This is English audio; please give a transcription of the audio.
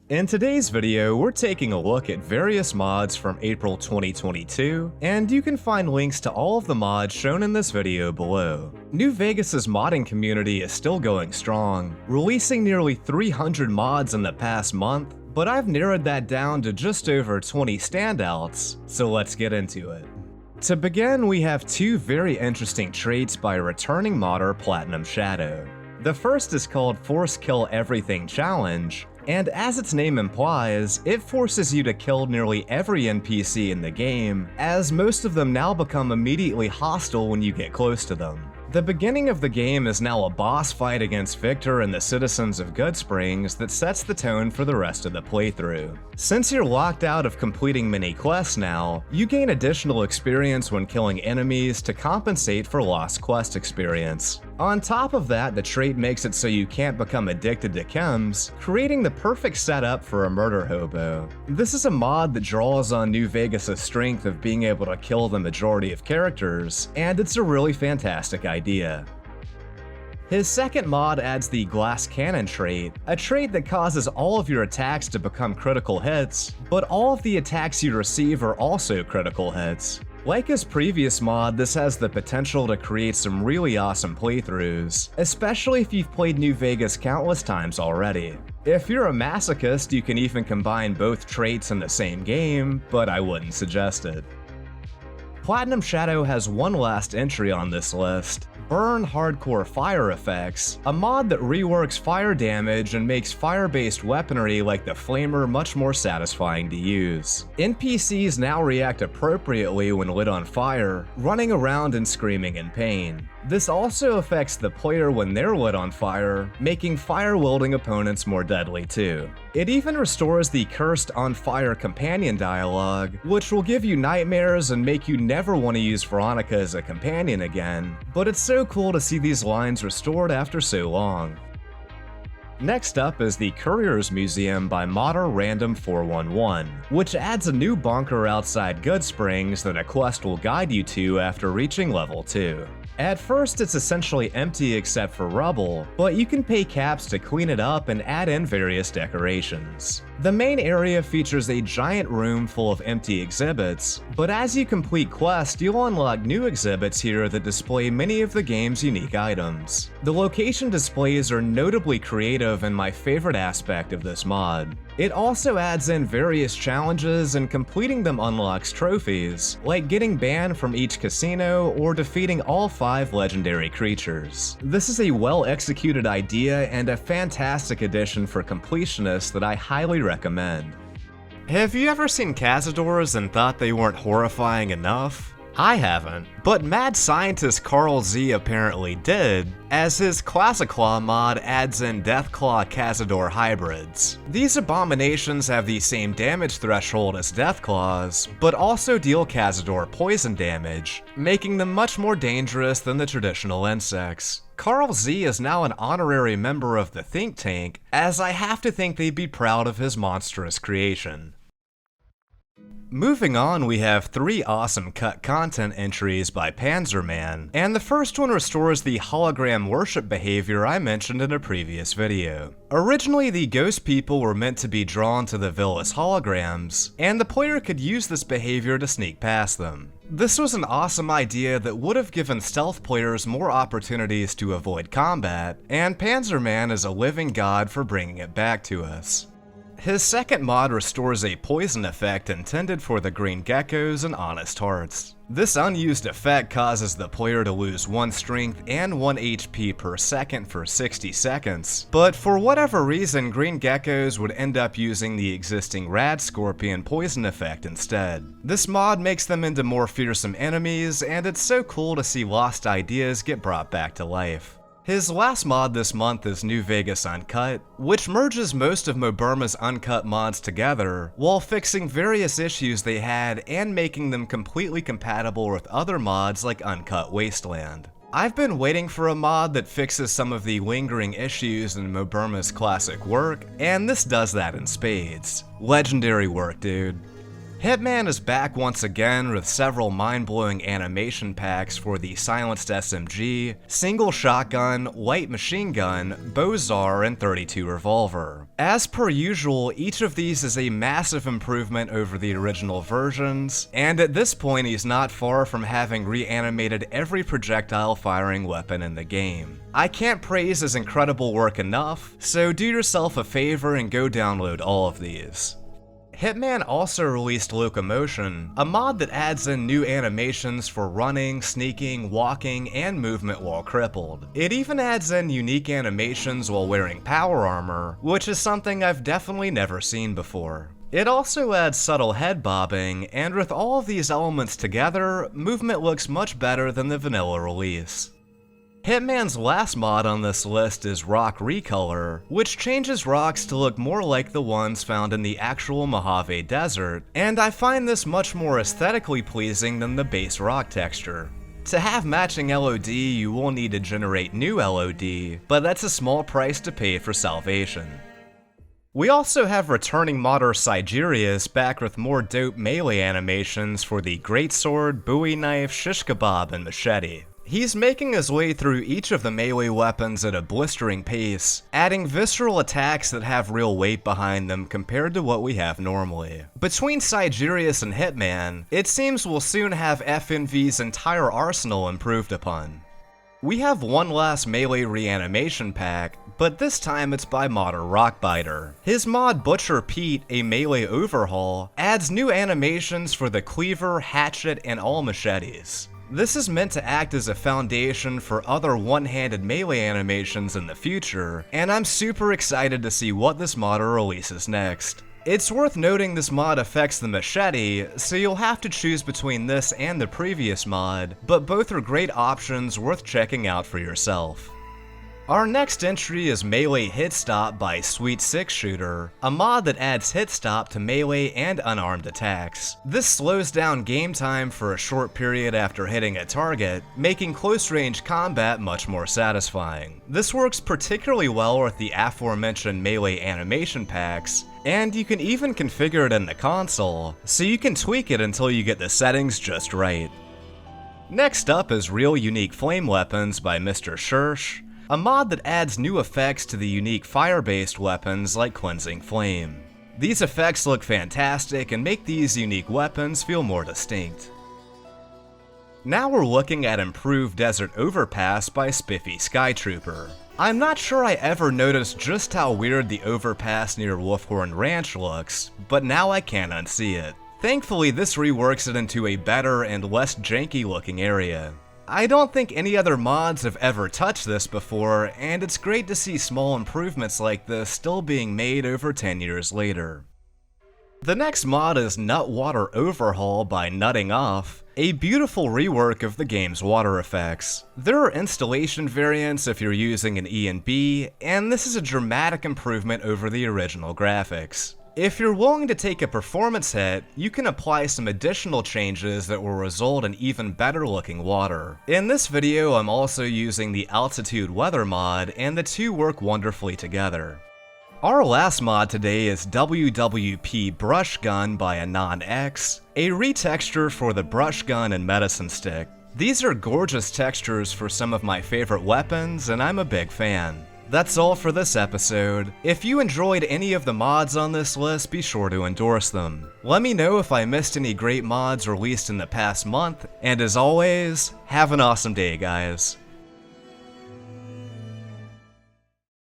In today's video, we're taking a look at various mods from April 2022, and you can find links to all of the mods shown in this video below. New Vegas's modding community is still going strong, releasing nearly 300 mods in the past month, but I've narrowed that down to just over 20 standouts, so let's get into it. To begin, we have two very interesting traits by returning modder Platinum Shadow. The first is called Force Kill Everything Challenge, and as its name implies, it forces you to kill nearly every NPC in the game, as most of them now become immediately hostile when you get close to them. The beginning of the game is now a boss fight against Victor and the citizens of Goodsprings that sets the tone for the rest of the playthrough. Since you're locked out of completing mini quests now, you gain additional experience when killing enemies to compensate for lost quest experience. On top of that, the trait makes it so you can't become addicted to chems, creating the perfect setup for a murder hobo. This is a mod that draws on New Vegas' strength of being able to kill the majority of characters, and it's a really fantastic idea. His second mod adds the Glass Cannon trait, a trait that causes all of your attacks to become critical hits, but all of the attacks you receive are also critical hits. Like his previous mod, this has the potential to create some really awesome playthroughs, especially if you've played New Vegas countless times already. If you're a masochist, you can even combine both traits in the same game, but I wouldn't suggest it. Platinum Shadow has one last entry on this list, Burn Hardcore Fire Effects, a mod that reworks fire damage and makes fire-based weaponry like the Flamer much more satisfying to use. NPCs now react appropriately when lit on fire, running around and screaming in pain. This also affects the player when they're lit on fire, making fire-wielding opponents more deadly too. It even restores the Cursed on Fire companion dialogue, which will give you nightmares and make you never want to use Veronica as a companion again, but it's so cool to see these lines restored after so long. Next up is the Courier's Museum by modder Random411, which adds a new bunker outside Goodsprings that a quest will guide you to after reaching level 2. At first, it's essentially empty except for rubble, but you can pay caps to clean it up and add in various decorations. The main area features a giant room full of empty exhibits, but as you complete quests, you'll unlock new exhibits here that display many of the game's unique items. The location displays are notably creative and my favorite aspect of this mod. It also adds in various challenges, and completing them unlocks trophies, like getting banned from each casino or defeating all 5 legendary creatures. This is a well-executed idea and a fantastic addition for completionists that I highly recommend. Have you ever seen cazadors and thought they weren't horrifying enough? I haven't, but mad scientist CarlZee apparently did, as his CazaClaws mod adds in Deathclaw Cazador hybrids. These abominations have the same damage threshold as Deathclaws, but also deal Cazador poison damage, making them much more dangerous than the traditional insects. CarlZee is now an honorary member of the think tank, as I have to think they'd be proud of his monstrous creation. Moving on, we have 3 awesome cut content entries by Panzerman, and the first one restores the hologram worship behavior I mentioned in a previous video. Originally, the ghost people were meant to be drawn to the villainous holograms, and the player could use this behavior to sneak past them. This was an awesome idea that would have given stealth players more opportunities to avoid combat, and Panzerman is a living god for bringing it back to us. His second mod restores a poison effect intended for the green geckos and honest hearts. This unused effect causes the player to lose 1 strength and 1 HP per second for 60 seconds, but for whatever reason, green geckos would end up using the existing rad scorpion poison effect instead. This mod makes them into more fearsome enemies, and it's so cool to see lost ideas get brought back to life. His last mod this month is New Vegas Uncut, which merges most of Moburma's Uncut mods together, while fixing various issues they had and making them completely compatible with other mods like Uncut Wasteland. I've been waiting for a mod that fixes some of the lingering issues in Moburma's classic work, and this does that in spades. Legendary work, dude. Hitman is back once again with several mind-blowing animation packs for the silenced SMG, single shotgun, light machine gun, Bozar, and 32 revolver. As per usual, each of these is a massive improvement over the original versions, and at this point he's not far from having reanimated every projectile firing weapon in the game. I can't praise his incredible work enough, so do yourself a favor and go download all of these. Hitman also released Locomotion, a mod that adds in new animations for running, sneaking, walking, and movement while crippled. It even adds in unique animations while wearing power armor, which is something I've definitely never seen before. It also adds subtle head bobbing, and with all of these elements together, movement looks much better than the vanilla release. Hitman's last mod on this list is Rock Recolor, which changes rocks to look more like the ones found in the actual Mojave Desert, and I find this much more aesthetically pleasing than the base rock texture. To have matching LOD, you will need to generate new LOD, but that's a small price to pay for salvation. We also have returning modder Sigerious back with more dope melee animations for the GreatSword, Bowie knife, Shiskabob, and Machete. He's making his way through each of the melee weapons at a blistering pace, adding visceral attacks that have real weight behind them compared to what we have normally. Between Sigerious and Hitman, it seems we'll soon have FNV's entire arsenal improved upon. We have one last melee reanimation pack, but this time it's by modder Rockbiter. His mod Butcher Pete, a melee overhaul, adds new animations for the cleaver, hatchet, and all machetes. This is meant to act as a foundation for other one-handed melee animations in the future, and I'm super excited to see what this modder releases next. It's worth noting this mod affects the machete, so you'll have to choose between this and the previous mod, but both are great options worth checking out for yourself. Our next entry is Melee Hitstop by Sweet Six Shooter, a mod that adds Hitstop to melee and unarmed attacks. This slows down game time for a short period after hitting a target, making close-range combat much more satisfying. This works particularly well with the aforementioned melee animation packs, and you can even configure it in the console, so you can tweak it until you get the settings just right. Next up is Real Unique Flame Weapons by Mr. Shersh, a mod that adds new effects to the unique fire-based weapons like Cleansing Flame. These effects look fantastic and make these unique weapons feel more distinct. Now we're looking at improved Desert Overpass by Spiffy Skytrooper. I'm not sure I ever noticed just how weird the overpass near Wolfhorn Ranch looks, but now I can't unsee it. Thankfully, this reworks it into a better and less janky looking area. I don't think any other mods have ever touched this before, and it's great to see small improvements like this still being made over 10 years later. The next mod is Water Overhaul by NutnOff, a beautiful rework of the game's water effects. There are installation variants if you're using an E&B, and this is a dramatic improvement over the original graphics. If you're willing to take a performance hit, you can apply some additional changes that will result in even better looking water. In this video, I'm also using the Altitude Weather mod, and the two work wonderfully together. Our last mod today is WWP Brush Gun by Anon1987, a retexture for the brush gun and medicine stick. These are gorgeous textures for some of my favorite weapons, and I'm a big fan. That's all for this episode. If you enjoyed any of the mods on this list, be sure to endorse them. Let me know if I missed any great mods released in the past month, and as always, have an awesome day, guys.